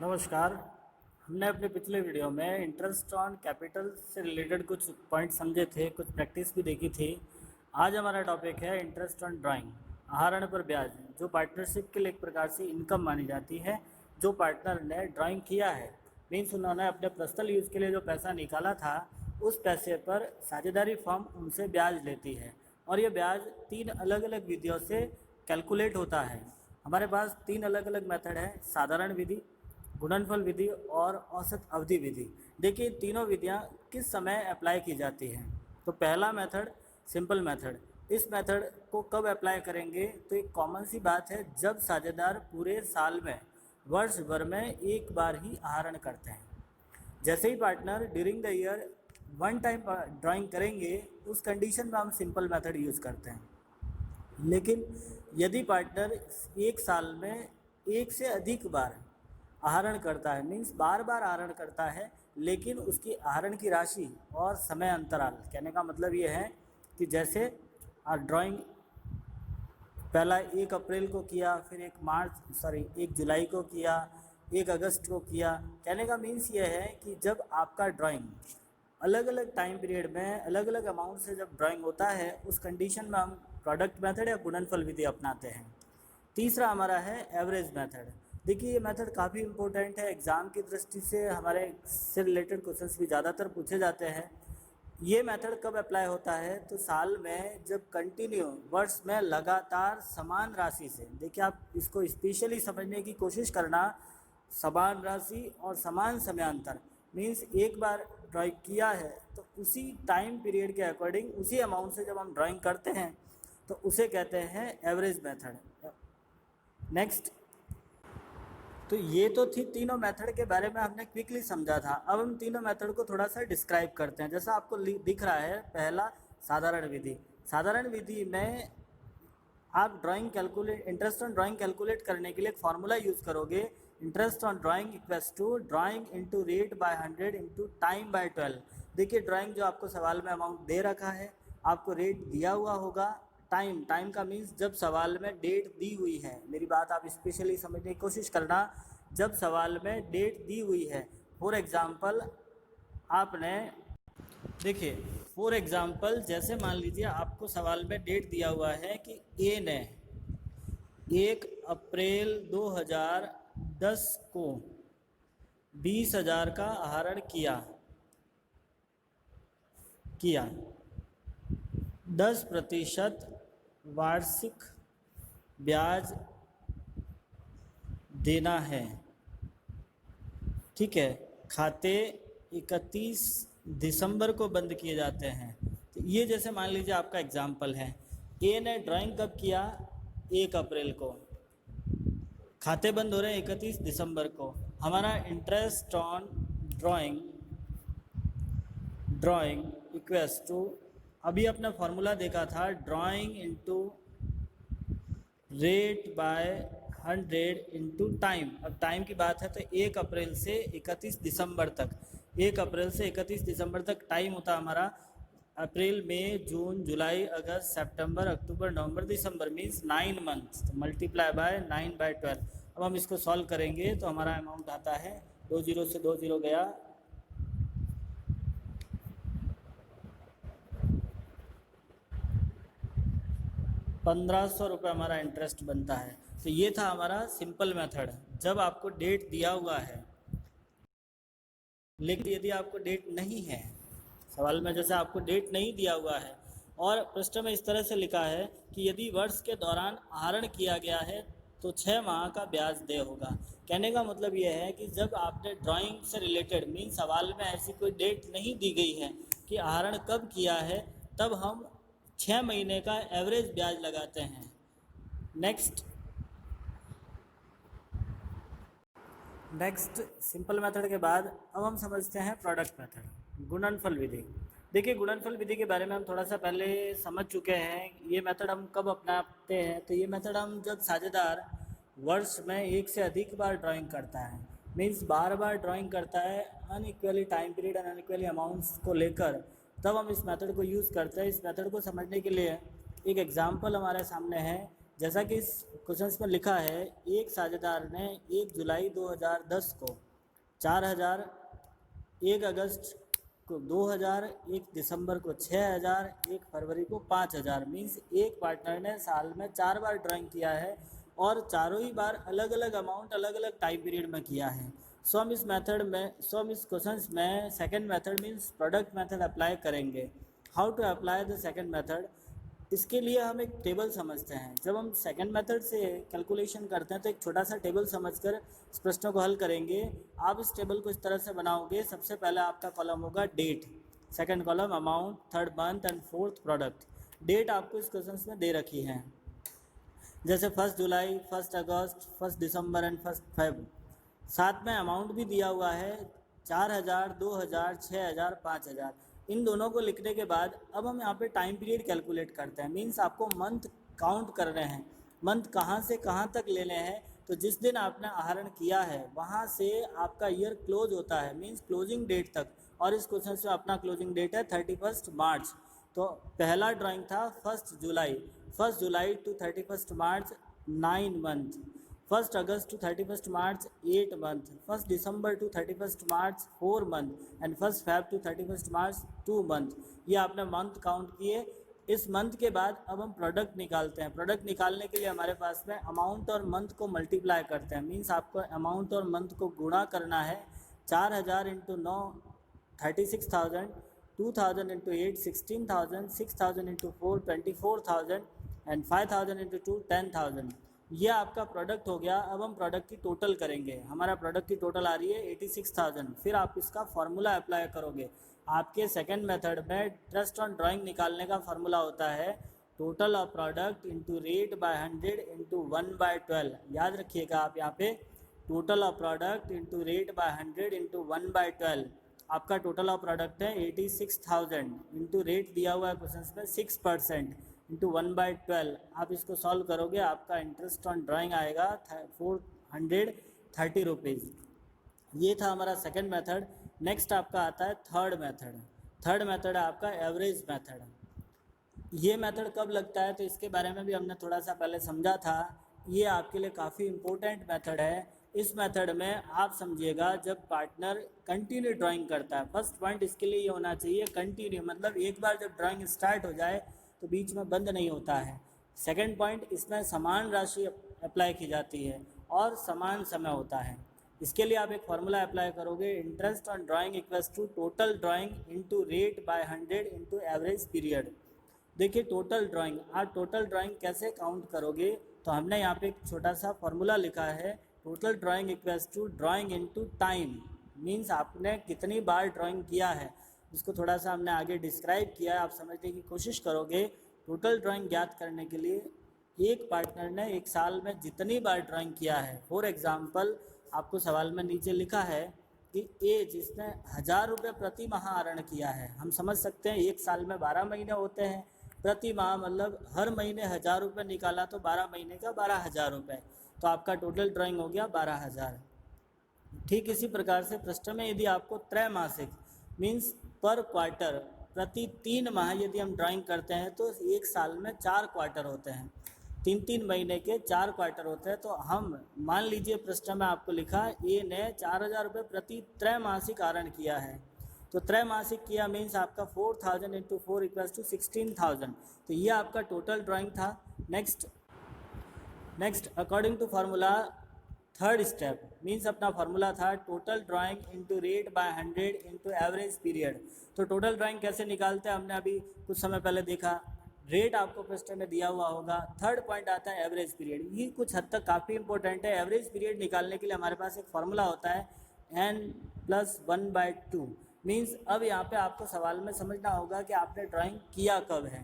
नमस्कार। हमने अपने पिछले वीडियो में इंटरेस्ट ऑन कैपिटल से रिलेटेड कुछ पॉइंट समझे थे, कुछ प्रैक्टिस भी देखी थी। आज हमारा टॉपिक है इंटरेस्ट ऑन ड्राइंग, आहरण पर ब्याज, जो पार्टनरशिप के लिए एक प्रकार से इनकम मानी जाती है। जो पार्टनर ने ड्राइंग किया है, मीन्स उन्होंने अपने पर्सनल यूज़ के लिए जो पैसा निकाला था, उस पैसे पर साझेदारी फर्म उनसे ब्याज लेती है और ये ब्याज 3 अलग अलग विधियों से कैलकुलेट होता है। हमारे पास 3 अलग अलग मेथड है, साधारण विधि, गुणनफल विधि और औसत अवधि विधि। देखिए तीनों विधियां किस समय अप्लाई की जाती हैं। तो पहला मेथड सिंपल मेथड, इस मेथड को कब अप्लाई करेंगे? तो एक कॉमन सी बात है, जब साझेदार पूरे साल में वर्ष भर में एक बार ही आहरण करते हैं। जैसे ही partner during the year one time drawing करेंगे, उस कंडीशन में हम सिंपल मेथड यूज़ करते हैं। लेकिन यदि पार्टनर एक साल में एक से अधिक बार आहरण करता है, मीन्स बार बार आहरण करता है, लेकिन उसकी आहरण की राशि और समय अंतराल, कहने का मतलब ये है कि जैसे ड्राइंग पहला 1 अप्रैल को किया, फिर 1 जुलाई को किया, 1 अगस्त को किया। कहने का मीन्स ये है कि जब आपका ड्राइंग अलग अलग टाइम पीरियड में अलग अलग अमाउंट से जब ड्राइंग होता है, उस कंडीशन में हम प्रोडक्ट मेथड या गुणनफल विधि अपनाते हैं। तीसरा हमारा है एवरेज मेथड। देखिए ये मेथड काफ़ी इंपॉर्टेंट है, एग्ज़ाम की दृष्टि से हमारे से रिलेटेड क्वेश्चंस भी ज़्यादातर पूछे जाते हैं। ये मेथड कब अप्लाई होता है? तो साल में जब कंटिन्यू वर्ष में लगातार समान राशि से, देखिए आप इसको स्पेशली समझने की कोशिश करना, समान राशि और समान समयांतर, मीन्स एक बार ड्राइंग किया है तो उसी टाइम पीरियड के अकॉर्डिंग उसी अमाउंट से जब हम ड्राइंग करते हैं तो उसे कहते हैं एवरेज मेथड। नेक्स्ट, तो ये तो थी तीनों मेथड के बारे में हमने क्विकली समझा था। अब हम तीनों मेथड को थोड़ा सा डिस्क्राइब करते हैं। जैसा आपको दिख रहा है, पहला साधारण विधि। साधारण विधि में आप इंटरेस्ट ऑन ड्राइंग कैलकुलेट करने के लिए एक फार्मूला यूज़ करोगे, interest on drawing equals to drawing into rate by 100 into time by 12। देखिए ड्राइंग जो आपको सवाल में अमाउंट दे रखा है, आपको रेट दिया हुआ होगा, टाइम का मीन्स जब सवाल में डेट दी हुई है। मेरी बात आप स्पेशली समझने की कोशिश करना, जब सवाल में डेट दी हुई है। फॉर एग्ज़ाम्पल आपने देखिए, फॉर एग्ज़ाम्पल जैसे मान लीजिए आपको सवाल में डेट दिया हुआ है कि ए ने 1 अप्रैल 2010 को 20,000 का आहरण किया 10% वार्षिक ब्याज देना है। ठीक है, खाते 31 दिसंबर को बंद किए जाते हैं। तो ये जैसे मान लीजिए आपका एग्जाम्पल है, ए ने ड्राइंग कब किया? 1 अप्रैल को, खाते बंद हो रहे हैं 31 दिसंबर को। हमारा interest on drawing equals to, अभी अपना फॉर्मूला देखा था, drawing into rate by 100 into time. अब टाइम की बात है तो 1 अप्रैल से 31 दिसंबर तक, 1 अप्रैल से 31 दिसंबर तक टाइम होता हमारा। अप्रैल, मई, जून, जुलाई, अगस्त, सितंबर, अक्टूबर, नवंबर, दिसंबर, मीन्स 9 मंथ्स। तो मल्टीप्लाई बाय 9/12। अब हम इसको सॉल्व करेंगे तो हमारा अमाउंट आता है, 2 जीरो से 2 जीरो गया, 1500 रुपये हमारा इंटरेस्ट बनता है। तो ये था हमारा सिंपल मेथड, जब आपको डेट दिया हुआ है। लेकिन यदि आपको डेट नहीं है, सवाल में जैसे आपको डेट नहीं दिया हुआ है और प्रश्न में इस तरह से लिखा है कि यदि वर्ष के दौरान आहरण किया गया है तो 6 माह का ब्याज देय होगा। कहने का मतलब ये है कि जब आपने ड्राइंग से रिलेटेड, मीन सवाल में ऐसी कोई डेट नहीं दी गई है कि आहरण कब किया है, तब हम 6 महीने का एवरेज ब्याज लगाते हैं। नेक्स्ट सिंपल मेथड के बाद अब हम समझते हैं प्रोडक्ट मेथड, गुणनफल विधि। देखिए गुणनफल विधि के बारे में हम थोड़ा सा पहले समझ चुके हैं। ये मेथड हम कब अपनाते हैं? तो ये मेथड हम जब साझेदार वर्ष में एक से अधिक बार ड्राइंग करता है, मीन्स बार बार ड्राइंग करता है unequally time period and unequally amounts को लेकर, तब हम इस मेथड को यूज़ करते हैं। इस मेथड को समझने के लिए एक एग्जाम्पल हमारे सामने है जैसा कि इस क्वेश्चन में लिखा है, एक साझेदार ने 1 जुलाई 2010 को 4,000, 1 अगस्त को 2,000, 1 दिसंबर को 6,000, 1 फरवरी को 5,000। मीन्स एक पार्टनर ने साल में 4 बार ड्राइंग किया है और चारों ही बार अलग अलग अमाउंट अलग अलग टाइम पीरियड में किया है। सो हम इस क्वेश्चन में second method means product method apply करेंगे। How to apply the second method, इसके लिए हम एक टेबल समझते हैं। जब हम सेकंड मेथड से कैलकुलेशन करते हैं तो एक छोटा सा टेबल समझकर इस प्रश्नों को हल करेंगे। आप इस टेबल को इस तरह से बनाओगे, सबसे पहले आपका कॉलम होगा date, second column amount, third month and fourth product. Date आपको इस क्वेश्चन में दे रखी है, जैसे 1 July, 1 August, 1 December and 1 Feb. साथ में अमाउंट भी दिया हुआ है 4,000, 2,000, 6,000, 5,000। इन दोनों को लिखने के बाद अब हम यहाँ पे टाइम पीरियड कैलकुलेट करते हैं। मीन्स आपको मंथ काउंट कर रहे हैं, मंथ कहाँ से कहाँ तक लेने हैं। तो जिस दिन आपने आहरण किया है वहाँ से आपका ईयर क्लोज होता है, मीन्स क्लोजिंग डेट तक। और इस क्वेश्चन से अपना क्लोजिंग डेट है 31 मार्च। तो पहला ड्राइंग था 1 July, 1 July to 31 March 9 month, 1 August to 31 March 8 month, 1 December to 31 March 4 month and 1 Feb to 31 March 2 month. ये आपने मंथ काउंट किए। इस मंथ के बाद अब हम प्रोडक्ट निकालते हैं। प्रोडक्ट निकालने के लिए हमारे पास में अमाउंट और मंथ को मल्टीप्लाई करते हैं। मीन्स आपको अमाउंट और मंथ को गुणा करना है। 4,000 into 9 36,000, 2,000 into 8 16,000, 6,000 into 4 24,000 and 5,000 into 2 10,000। ये आपका प्रोडक्ट हो गया। अब हम प्रोडक्ट की टोटल करेंगे। हमारा प्रोडक्ट की टोटल आ रही है 86,000। फिर आप इसका फार्मूला अप्लाई करोगे। आपके सेकंड मेथड में इंटरेस्ट ऑन ड्राइंग निकालने का फार्मूला होता है total of product into rate by 100 into 1/12। याद रखिएगा आप यहाँ पे total of product into rate by 100 into 1/12। आपका टोटल ऑफ प्रोडक्ट है 86,000 इंटू रेट दिया हुआ है क्वेश्चन में 6% इंटू 1/12। आप इसको सॉल्व करोगे, आपका इंटरेस्ट ऑन ड्राइंग आएगा 430 रुपीज़। ये था हमारा सेकंड मेथड। नेक्स्ट आपका आता है थर्ड मेथड। थर्ड मेथड है आपका एवरेज मेथड। ये मेथड कब लगता है तो इसके बारे में भी हमने थोड़ा सा पहले समझा था। ये आपके लिए काफ़ी इम्पोर्टेंट मेथड है। इस मेथड में आप समझिएगा जब पार्टनर कंटिन्यू ड्राइंग करता है। फर्स्ट पॉइंट इसके लिए ये होना चाहिए कंटिन्यू, मतलब एक बार जब ड्राइंग स्टार्ट हो जाए तो बीच में बंद नहीं होता है। सेकंड पॉइंट, इसमें समान राशि अप्लाई की जाती है और समान समय होता है। इसके लिए आप एक फार्मूला अप्लाई करोगे, interest on drawing equals to total drawing into rate by 100 into average period. देखिए टोटल ड्राइंग, आप टोटल ड्राइंग कैसे काउंट करोगे तो हमने यहाँ पे एक छोटा सा फार्मूला लिखा है total drawing equals to drawing into time. Means आपने कितनी बार ड्राइंग किया है, इसको थोड़ा सा हमने आगे डिस्क्राइब किया है। आप समझने की कोशिश करोगे। टोटल ड्राइंग ज्ञात करने के लिए एक पार्टनर ने एक साल में जितनी बार ड्राइंग किया है, फॉर एग्जांपल आपको सवाल में नीचे लिखा है कि ए जिसने 1,000 रुपये प्रति माह आहरण किया है। हम समझ सकते हैं एक साल में 12 महीने होते हैं, प्रति माह मतलब हर महीने 1,000 रुपये निकाला तो 12 महीने का 12,000 रुपये, तो आपका टोटल ड्राइंग हो गया 12,000। ठीक इसी प्रकार से प्रश्न में यदि आपको त्रैमासिक मीन्स पर क्वार्टर प्रति 3 माह यदि हम ड्राइंग करते हैं तो एक साल में 4 क्वार्टर होते हैं, 3-3 महीने के 4 क्वार्टर होते हैं। तो हम मान लीजिए प्रश्न में आपको लिखा ए ने 4,000 रुपये प्रति त्रैमासिक आहरण किया है। तो त्रैमासिक किया मीन्स आपका 4,000 इंटू 4 इक्वल्स टू 16,000। तो ये आपका टोटल ड्राइंग था। Next according to formula third step means अपना फार्मूला था total drawing into rate by 100 into average period. तो टोटल ड्राइंग कैसे निकालते हैं हमने अभी कुछ समय पहले देखा। रेट आपको प्रश्न में दिया हुआ होगा। थर्ड पॉइंट आता है एवरेज पीरियड। ये कुछ हद तक काफ़ी इंपॉर्टेंट है। एवरेज पीरियड निकालने के लिए हमारे पास एक फार्मूला होता है n+1/2। मीन्स अब यहाँ पे आपको सवाल में समझना होगा कि आपने ड्राइंग किया कब है।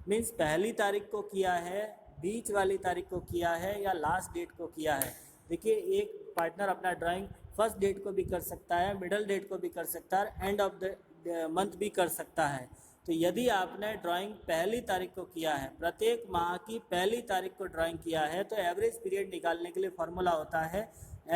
मीन्स पहली तारीख को किया है, बीच वाली तारीख को किया है या लास्ट डेट को किया है। देखिए एक पार्टनर अपना ड्राइंग फर्स्ट डेट को भी कर सकता है, मिडल डेट को भी कर सकता है, एंड ऑफ द मंथ भी कर सकता है। तो यदि आपने ड्राइंग पहली तारीख को किया है, प्रत्येक माह की पहली तारीख को ड्राइंग किया है, तो एवरेज पीरियड निकालने के लिए फार्मूला होता है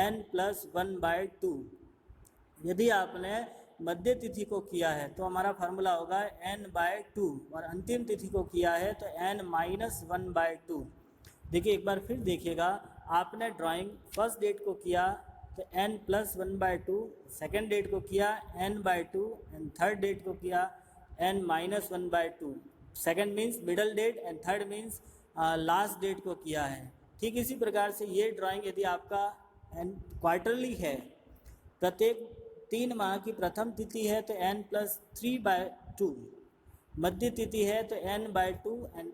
n+1/2। यदि आपने मध्य तिथि को किया है तो हमारा फार्मूला होगा n/2 और अंतिम तिथि को किया है तो n-1/2। देखिए एक बार फिर देखिएगा, आपने ड्राइंग फर्स्ट डेट को किया तो n+1/2, सेकेंड डेट को किया n/2 एंड थर्ड डेट को किया n-1/2। Second means middle date and third means last date को किया है। ठीक इसी प्रकार से ये ड्राइंग यदि आपका क्वार्टरली है, प्रत्येक 3 माह की प्रथम तिथि है तो n+3/2, मध्य तिथि है तो n/2 एंड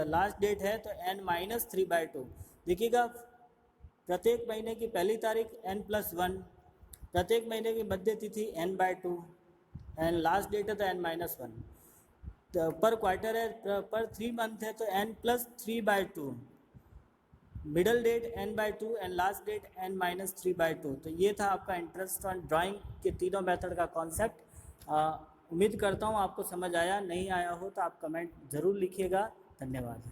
लास्ट डेट है तो n-3/2। देखिएगा प्रत्येक महीने की पहली तारीख n+1, प्रत्येक महीने की मध्य तिथि n/2 एंड लास्ट डेट है तो n-1। तो पर क्वार्टर है, पर 3 मंथ है तो n+3/2, middle date n/2 and last date n-3/2। तो ये था आपका इंटरेस्ट ऑन ड्राइंग के तीनों मेथड का कॉन्सेप्ट। उम्मीद करता हूँ आपको समझ आया, नहीं आया हो तो आप कमेंट ज़रूर लिखिएगा। धन्यवाद।